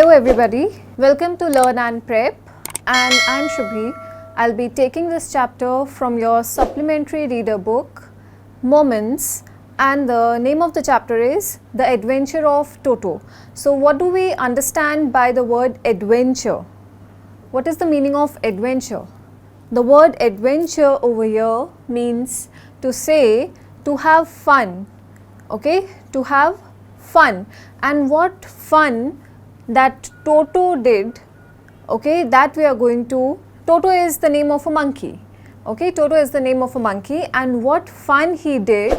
Hello everybody, welcome to Learn and Prep, and I'm Shubhi. I'll be taking this chapter from your supplementary reader book, Moments, and the name of the chapter is The Adventure of Toto. So what do we understand by the word adventure? What is the meaning of adventure? The word adventure over here means to say to have fun, okay, to have fun. And what fun that Toto did, okay, that we are going to, Toto is the name of a monkey, okay, Toto is the name of a monkey, and what fun he did,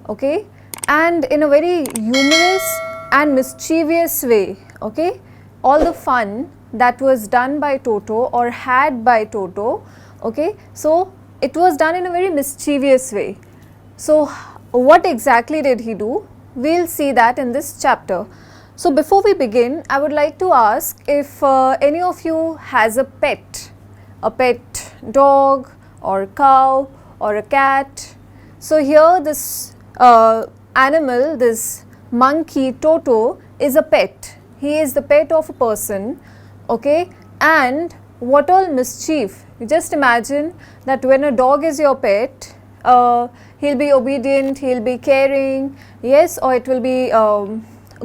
okay, and in a very humorous and mischievous way, okay, all the fun that was done by Toto or had by Toto, okay, so it was done in a very mischievous way. So what exactly did he do? We'll see that in this chapter. So before we begin, I would like to ask if any of you has a pet dog or cow or a cat. So here this animal, this monkey Toto is a pet. He is the pet of a person, okay, and what all mischief. You just imagine that when a dog is your pet, he'll be obedient, he'll be caring, yes, or it will be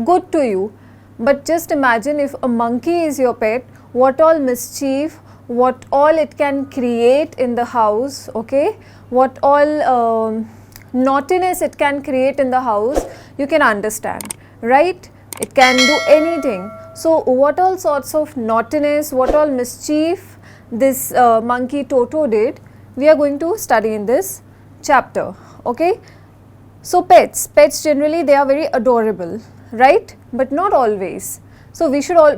good to you. But just imagine if a monkey is your pet, what all mischief, what all it can create in the house, okay, what all naughtiness it can create in the house, you can understand, right? It can do anything. So what all sorts of naughtiness, what all mischief this monkey Toto did, we are going to study in this chapter, okay. So pets generally they are very adorable, right, but not always. So we should all